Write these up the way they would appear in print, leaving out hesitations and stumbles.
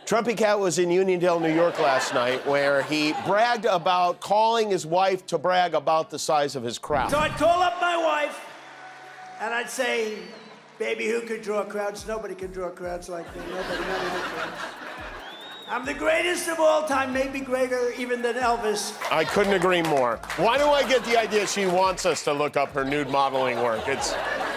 Trumpy Cat was in Uniondale, New York last night, where he bragged about calling his wife to brag about the size of his crowd. So I'd call up my wife, and I'd say, baby, who could draw crowds? Nobody can draw crowds like me. Nobody can. I'm the greatest of all time, maybe greater even than Elvis. I couldn't agree more. Why do I get the idea she wants us to look up her nude modeling work?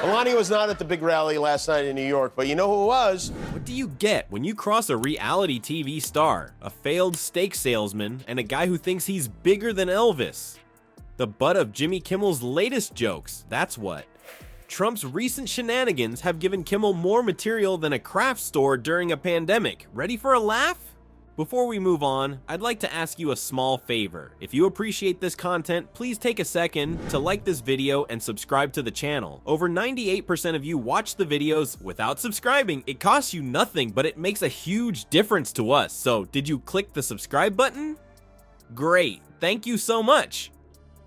Melania was not at the big rally last night in New York, but you know who was? What do you get when you cross a reality TV star, a failed steak salesman, and a guy who thinks he's bigger than Elvis? The butt of Jimmy Kimmel's latest jokes, that's what. Trump's recent shenanigans have given Kimmel more material than a craft store during a pandemic. Ready for a laugh? Before we move on, I'd like to ask you a small favor. If you appreciate this content, please take a second to like this video and subscribe to the channel. Over 98% of you watch the videos without subscribing. It costs you nothing, but it makes a huge difference to us. So, did you click the subscribe button? Great, thank you so much.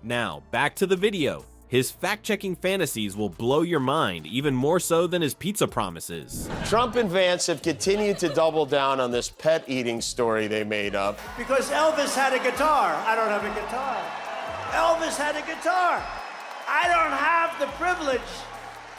Now, back to the video. His fact-checking fantasies will blow your mind, even more so than his pizza promises. Trump and Vance have continued to double down on this pet eating story they made up. Because Elvis had a guitar. I don't have a guitar. Elvis had a guitar. I don't have the privilege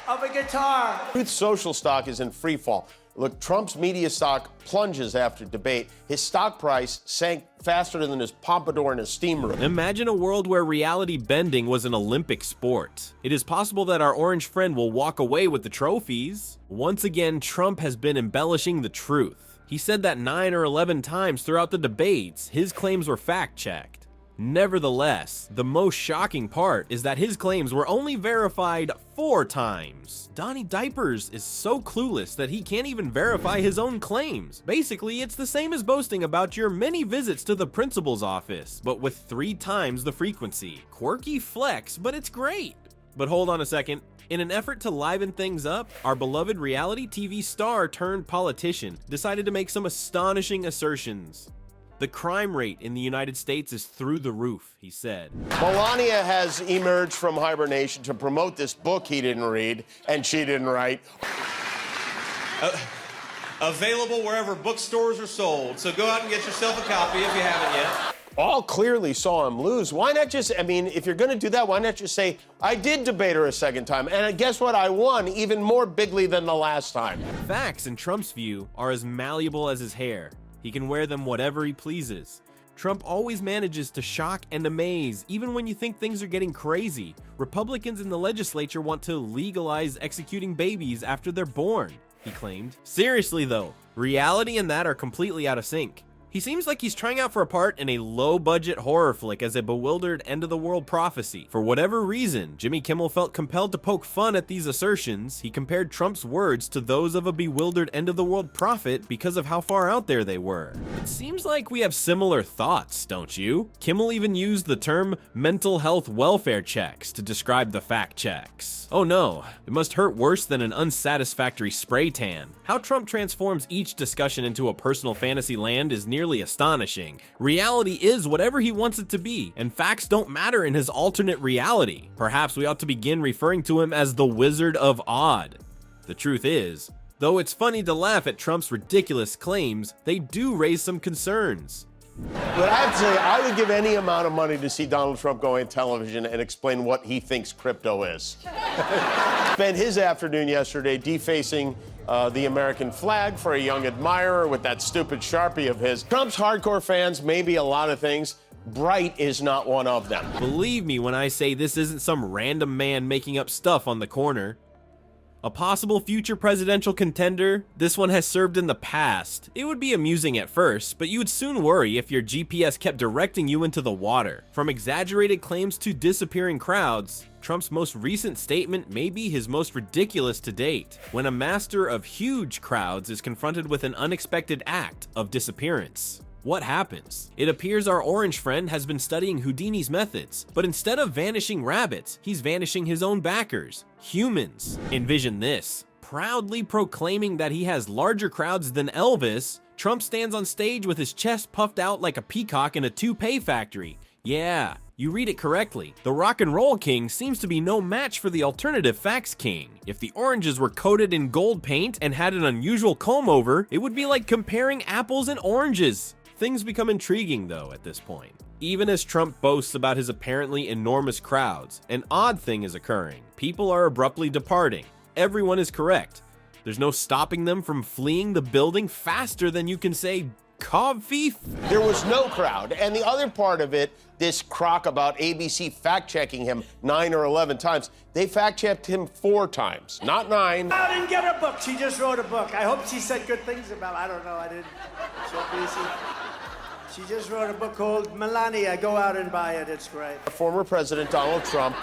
of a guitar. Truth Social stock is in free fall. Look, Trump's media stock plunges after debate. His stock price sank faster than his pompadour in a steam room. Imagine a world where reality bending was an Olympic sport. It is possible that our orange friend will walk away with the trophies. Once again, Trump has been embellishing the truth. He said that 9 or 11 times throughout the debates. His claims were fact-checked. Nevertheless, the most shocking part is that his claims were only verified 4 times. Donnie Diapers is so clueless that he can't even verify his own claims. Basically, it's the same as boasting about your many visits to the principal's office, but with 3 times the frequency. Quirky flex, but it's great. But hold on a second. In an effort to liven things up, our beloved reality TV star turned politician decided to make some astonishing assertions. The crime rate in the United States is through the roof, he said. Melania has emerged from hibernation to promote this book he didn't read and she didn't write. Available wherever bookstores are sold, so go out and get yourself a copy if you haven't yet. All clearly saw him lose. Why not just, if you're gonna do that, why not just say, I did debate her a second time, and guess what, I won even more bigly than the last time. Facts, in Trump's view, are as malleable as his hair. He can wear them whatever he pleases. Trump always manages to shock and amaze, even when you think things are getting crazy. Republicans in the legislature want to legalize executing babies after they're born, he claimed. Seriously though, reality and that are completely out of sync. He seems like he's trying out for a part in a low-budget horror flick as a bewildered end-of-the-world prophecy. For whatever reason, Jimmy Kimmel felt compelled to poke fun at these assertions. He compared Trump's words to those of a bewildered end-of-the-world prophet because of how far out there they were. It seems like we have similar thoughts, don't you? Kimmel even used the term mental health welfare checks to describe the fact checks. Oh no, it must hurt worse than an unsatisfactory spray tan. How Trump transforms each discussion into a personal fantasy land is nearly astonishing. Reality is whatever he wants it to be, and facts don't matter in his alternate reality. Perhaps we ought to begin referring to him as the Wizard of Odd. The truth is, though it's funny to laugh at Trump's ridiculous claims, they do raise some concerns. But I have to say, I would give any amount of money to see Donald Trump go on television and explain what he thinks crypto is. Spent his afternoon yesterday defacing the American flag for a young admirer with that stupid Sharpie of his. Trump's hardcore fans may be a lot of things. Bright is not one of them. Believe me when I say this isn't some random man making up stuff on the corner. A possible future presidential contender, this one has served in the past. It would be amusing at first, but you would soon worry if your GPS kept directing you into the water. From exaggerated claims to disappearing crowds, Trump's most recent statement may be his most ridiculous to date, when a master of huge crowds is confronted with an unexpected act of disappearance. What happens? It appears our orange friend has been studying Houdini's methods, but instead of vanishing rabbits, he's vanishing his own backers, humans. Envision this. Proudly proclaiming that he has larger crowds than Elvis, Trump stands on stage with his chest puffed out like a peacock in a toupee factory. Yeah, You read it correctly. The rock and roll king seems to be no match for the alternative facts king. If the oranges were coated in gold paint and had an unusual comb over, it would be like comparing apples and oranges. Things become intriguing though at this point. Even as Trump boasts about his apparently enormous crowds, an odd thing is occurring. People are abruptly departing. Everyone is correct. There's no stopping them from fleeing the building faster than you can say, "Coffee." There was no crowd. And the other part of it, this crock about ABC fact-checking him 9 or 11 times, they fact-checked him 4 times, not 9. Go out and get her book. She just wrote a book. I hope she said good things about, I don't know, I didn't. So busy. She just wrote a book called Melania. Go out and buy it. It's great. Former President Donald Trump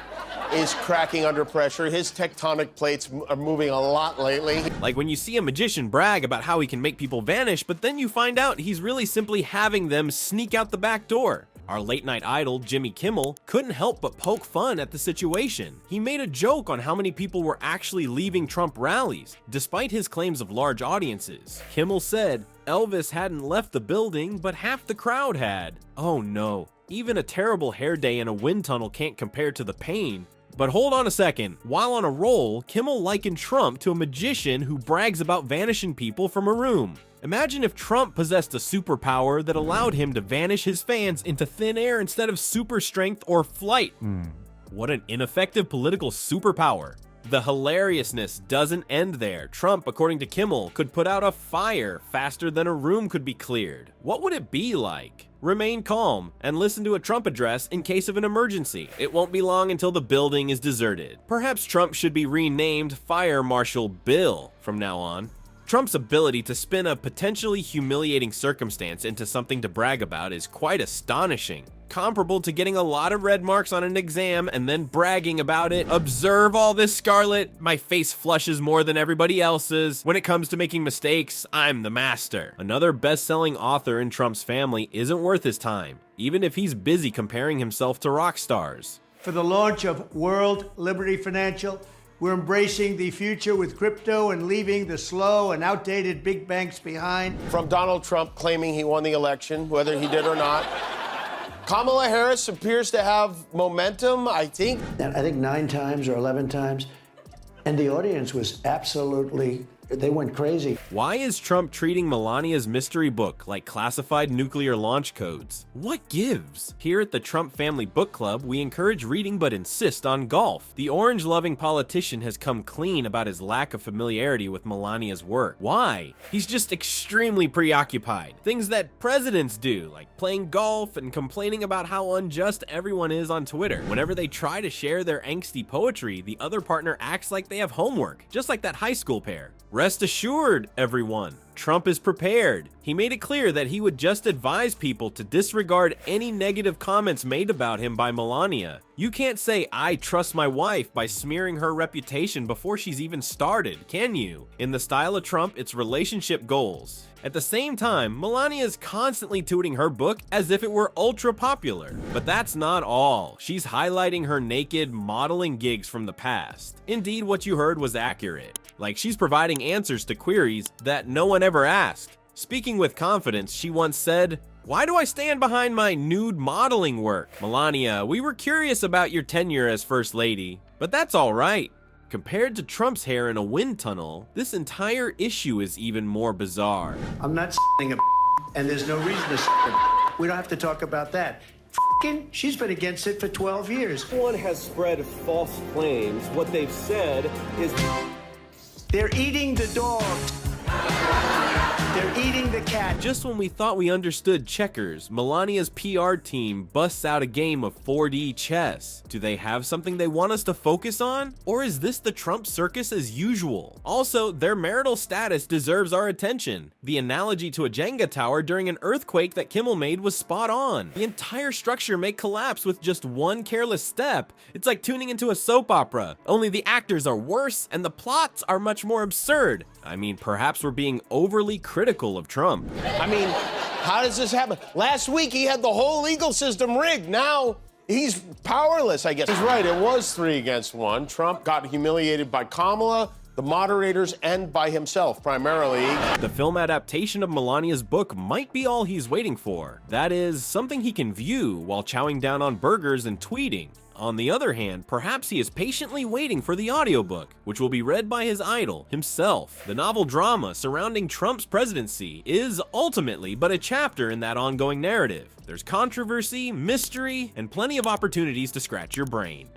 is cracking under pressure. His tectonic plates are moving a lot lately. Like when you see a magician brag about how he can make people vanish, but then you find out he's really simply having them sneak out the back door. Our late-night idol, Jimmy Kimmel, couldn't help but poke fun at the situation. He made a joke on how many people were actually leaving Trump rallies, despite his claims of large audiences. Kimmel said, Elvis hadn't left the building, but half the crowd had. Oh no, even a terrible hair day in a wind tunnel can't compare to the pain. But hold on a second. While on a roll, Kimmel likened Trump to a magician who brags about vanishing people from a room. Imagine if Trump possessed a superpower that allowed him to vanish his fans into thin air instead of super strength or flight. What an ineffective political superpower. The hilariousness doesn't end there. Trump, according to Kimmel, could put out a fire faster than a room could be cleared. What would it be like? Remain calm and listen to a Trump address in case of an emergency. It won't be long until the building is deserted. Perhaps Trump should be renamed Fire Marshal Bill from now on. Trump's ability to spin a potentially humiliating circumstance into something to brag about is quite astonishing. Comparable to getting a lot of red marks on an exam and then bragging about it. Observe all this, Scarlett. My face flushes more than everybody else's. When it comes to making mistakes, I'm the master. Another best-selling author in Trump's family isn't worth his time, even if he's busy comparing himself to rock stars. For the launch of World Liberty Financial, we're embracing the future with crypto and leaving the slow and outdated big banks behind. From Donald Trump claiming he won the election, whether he did or not. Kamala Harris appears to have momentum, I think. 9 times or 11 times. And the audience was absolutely, they went crazy. Why is Trump treating Melania's mystery book like classified nuclear launch codes? What gives? Here at the Trump Family Book Club, we encourage reading but insist on golf. The orange-loving politician has come clean about his lack of familiarity with Melania's work. Why? He's just extremely preoccupied. Things that presidents do, like playing golf and complaining about how unjust everyone is on Twitter. Whenever they try to share their angsty poetry, the other partner acts like they have homework, just like that high school pair. Rest assured, everyone, Trump is prepared. He made it clear that he would just advise people to disregard any negative comments made about him by Melania. You can't say, "I trust my wife" by smearing her reputation before she's even started, can you? In the style of Trump, it's relationship goals. At the same time, Melania is constantly touting her book as if it were ultra popular. But that's not all. She's highlighting her naked modeling gigs from the past. Indeed, what you heard was accurate. Like she's providing answers to queries that no one ever asked. Speaking with confidence, she once said, "Why do I stand behind my nude modeling work? Melania, we were curious about your tenure as First Lady, but that's all right." Compared to Trump's hair in a wind tunnel, this entire issue is even more bizarre. I'm not a and there's no reason to We don't have to talk about that. She's been against it for 12 years. One has spread false claims. What they've said is they're eating the dog. They're eating the cat. Just when we thought we understood checkers, Melania's PR team busts out a game of 4D chess. Do they have something they want us to focus on? Or is this the Trump circus as usual? Also, their marital status deserves our attention. The analogy to a Jenga tower during an earthquake that Kimmel made was spot on. The entire structure may collapse with just one careless step. It's like tuning into a soap opera, only the actors are worse and the plots are much more absurd. I mean, perhaps we're being overly critical of Trump. I mean, how does this happen? Last week he had the whole legal system rigged. Now he's powerless, I guess. He's right, it was 3 against 1. Trump got humiliated by Kamala, the moderators, and by himself, primarily. The film adaptation of Melania's book might be all he's waiting for. That is, something he can view while chowing down on burgers and tweeting. On the other hand, perhaps he is patiently waiting for the audiobook, which will be read by his idol, himself. The novel drama surrounding Trump's presidency is ultimately but a chapter in that ongoing narrative. There's controversy, mystery, and plenty of opportunities to scratch your brain.